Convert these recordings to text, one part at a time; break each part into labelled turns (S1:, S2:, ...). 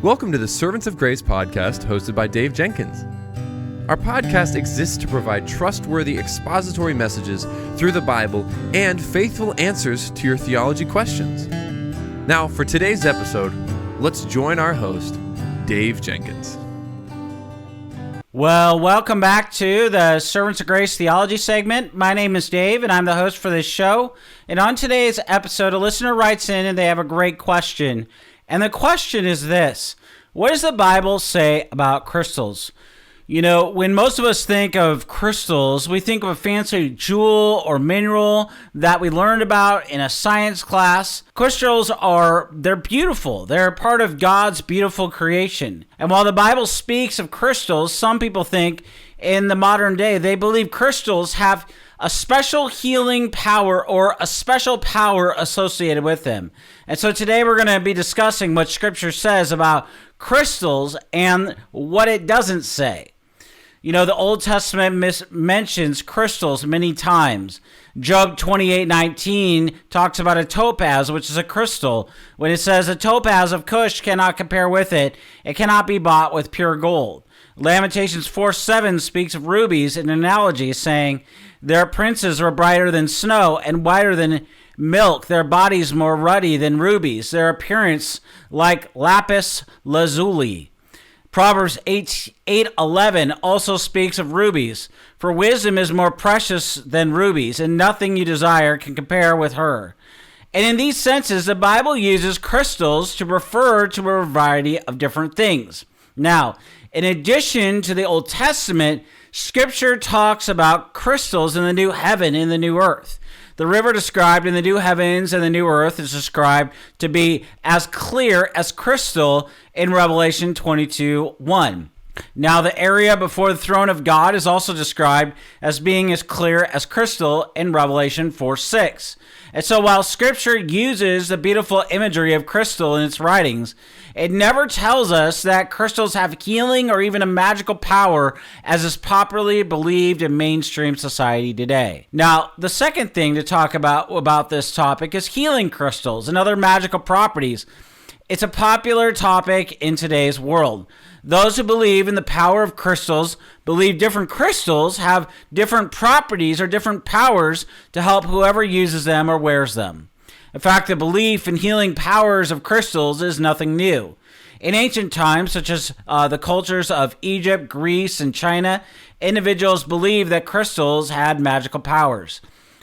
S1: Welcome to the Servants of Grace podcast hosted by Dave Jenkins. Our podcast exists to provide trustworthy expository messages through the Bible and faithful answers to your theology questions. Now, for today's episode, let's join our host, Dave Jenkins.
S2: Well, welcome back to the Servants of Grace Theology segment. My name is Dave, and I'm the host for this show. And on today's episode, a listener writes in, and they have a great question. And the question is this: what does the Bible say about crystals? You know, when most of us think of crystals, we think of a fancy jewel or mineral that we learned about in a science class. Crystals they're beautiful. They're part of God's beautiful creation. And while the Bible speaks of crystals, some people think in the modern day, they believe crystals have a special healing power or a special power associated with them. And so today we're going to be discussing what Scripture says about crystals and what it doesn't say. You know, the Old Testament mentions crystals many times. Job 28:19 talks about a topaz, which is a crystal. When it says a topaz of Cush cannot compare with it, it cannot be bought with pure gold. Lamentations 4:7 speaks of rubies in an analogy, saying, their princes were brighter than snow and whiter than milk, their bodies more ruddy than rubies, their appearance like lapis lazuli. Proverbs 8:11 also speaks of rubies. For wisdom is more precious than rubies, and nothing you desire can compare with her. And in these senses, the Bible uses crystals to refer to a variety of different things. Now, in addition to the Old Testament, Scripture talks about crystals in the new heaven and the new earth. The river described in the new heavens and the new earth is described to be as clear as crystal in Revelation 22:1. Now, the area before the throne of God is also described as being as clear as crystal in Revelation 4:6. And so while Scripture uses the beautiful imagery of crystal in its writings, it never tells us that crystals have healing or even a magical power as is popularly believed in mainstream society today. Now, the second thing to talk about this topic is healing crystals and other magical properties. It's a popular topic in today's world. Those who believe in the power of crystals believe different crystals have different properties or different powers to help whoever uses them or wears them. In fact, the belief in healing powers of crystals is nothing new. In ancient times, such as the cultures of Egypt, Greece, and China, individuals believed that crystals had magical powers.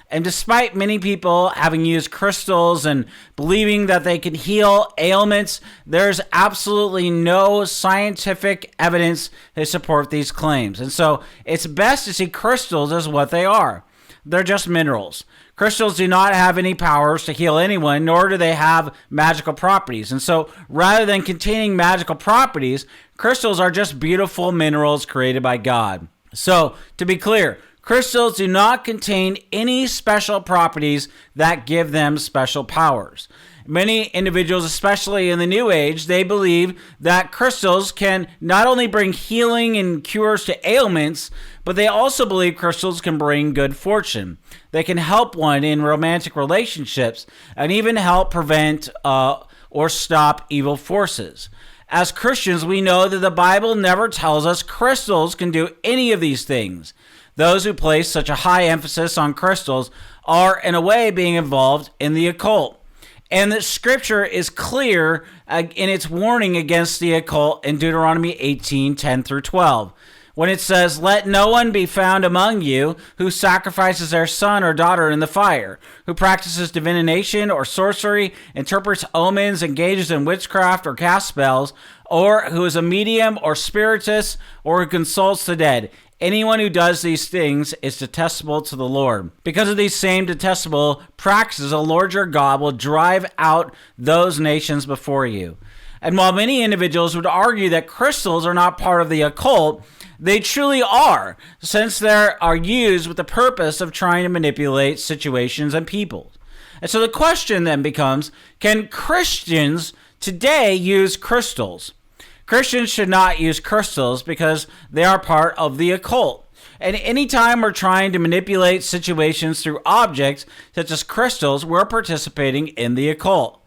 S2: And despite many people having used crystals and believing that they can heal ailments, there's absolutely no scientific evidence to support these claims. And so it's best to see crystals as what they are. They're just minerals. Crystals do not have any powers to heal anyone, nor do they have magical properties. And so rather than containing magical properties, crystals are just beautiful minerals created by God. So to be clear, crystals do not contain any special properties that give them special powers. Many individuals, especially in the New Age, they believe that crystals can not only bring healing and cures to ailments, but they also believe crystals can bring good fortune. They can help one in romantic relationships and even help prevent or stop evil forces. As Christians, we know that the Bible never tells us crystals can do any of these things. Those who place such a high emphasis on crystals are, in a way, being involved in the occult. And the Scripture is clear in its warning against the occult in Deuteronomy 18:10-12. When it says, let no one be found among you who sacrifices their son or daughter in the fire, who practices divination or sorcery, interprets omens, engages in witchcraft or casts spells, or who is a medium or spiritist, or who consults the dead. Anyone who does these things is detestable to the Lord. Because of these same detestable practices, the Lord your God will drive out those nations before you. And while many individuals would argue that crystals are not part of the occult, they truly are, since they are used with the purpose of trying to manipulate situations and people. And so the question then becomes, can Christians today use crystals? Christians should not use crystals because they are part of the occult. And anytime we're trying to manipulate situations through objects such as crystals, we're participating in the occult.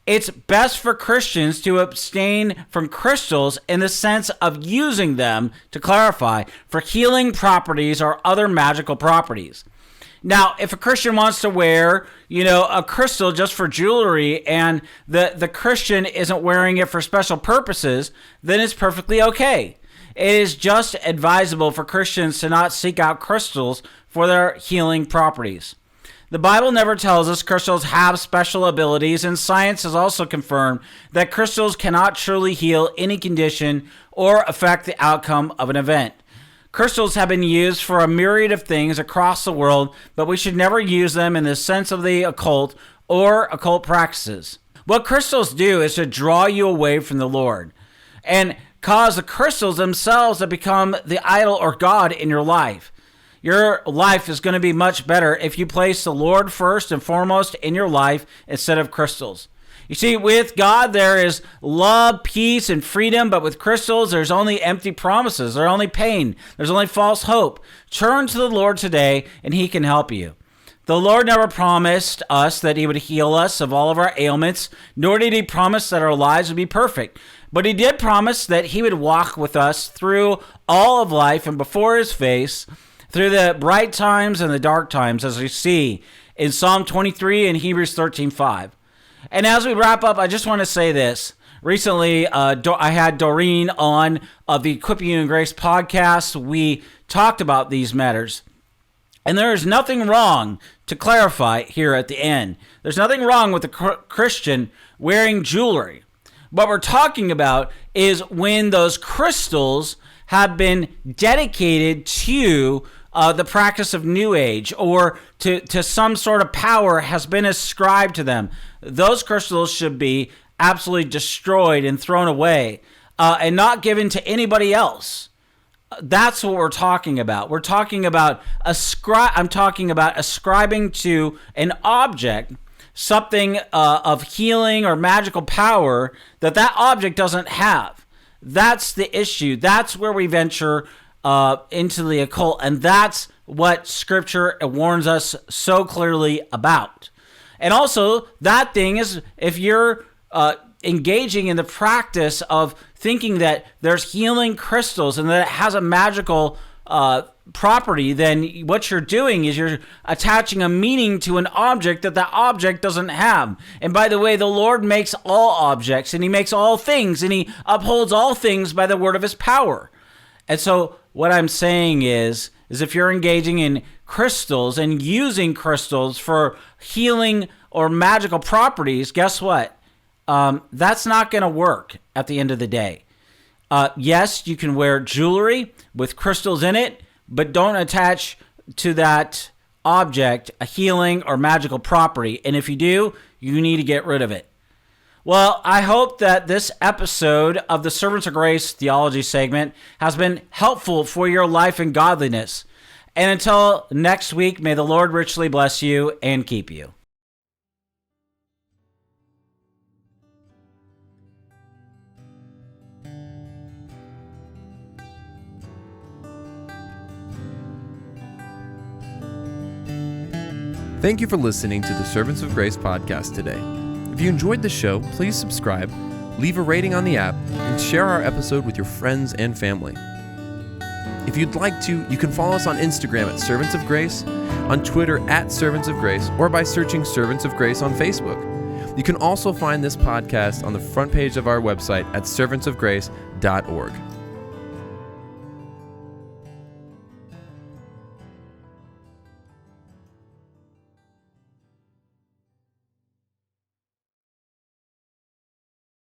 S2: It's best for Christians to abstain from crystals in the sense of using them, to clarify, for healing properties or other magical properties. Now, if a Christian wants to wear, a crystal just for jewelry and the Christian isn't wearing it for special purposes, then it's perfectly okay. It is just advisable for Christians to not seek out crystals for their healing properties. The Bible never tells us crystals have special abilities, and science has also confirmed that crystals cannot truly heal any condition or affect the outcome of an event. Crystals have been used for a myriad of things across the world, but we should never use them in the sense of the occult or occult practices. What crystals do is to draw you away from the Lord and cause the crystals themselves to become the idol or God in your life. Your life is going to be much better if you place the Lord first and foremost in your life instead of crystals. You see, with God, there is love, peace, and freedom, but with crystals, there's only empty promises. There's only pain. There's only false hope. Turn to the Lord today, and He can help you. The Lord never promised us that He would heal us of all of our ailments, nor did He promise that our lives would be perfect. But He did promise that He would walk with us through all of life and before His face, through the bright times and the dark times, as we see in Psalm 23 and Hebrews 13:5. And as we wrap up, I just want to say this. Recently, I had Doreen on of the Equipping You in Grace podcast. We talked about these matters. And there is nothing wrong, to clarify here at the end, there's nothing wrong with a Christian wearing jewelry. What we're talking about is when those crystals have been dedicated to the practice of New Age, or to some sort of power has been ascribed to them. Those crystals should be absolutely destroyed and thrown away and not given to anybody else. That's what we're talking about. We're talking about I'm talking about ascribing to an object something of healing or magical power that object doesn't have. That's the issue. That's where we venture into the occult, and that's what Scripture warns us so clearly about. And also, that thing is, if you're engaging in the practice of thinking that there's healing crystals and that it has a magical property, then what you're doing is you're attaching a meaning to an object that object doesn't have. And by the way, the Lord makes all objects, and He makes all things, and He upholds all things by the word of His power. And so what I'm saying is if you're engaging in crystals and using crystals for healing or magical properties, guess what? That's not going to work at the end of the day. Yes, you can wear jewelry with crystals in it, but don't attach to that object a healing or magical property. And if you do, you need to get rid of it. Well, I hope that this episode of the Servants of Grace Theology segment has been helpful for your life and godliness. And until next week, may the Lord richly bless you and keep you.
S1: Thank you for listening to the Servants of Grace podcast today. If you enjoyed the show, please subscribe, leave a rating on the app, and share our episode with your friends and family. If you'd like to, you can follow us on Instagram at Servants of Grace, on Twitter at Servants of Grace, or by searching Servants of Grace on Facebook. You can also find this podcast on the front page of our website at servantsofgrace.org.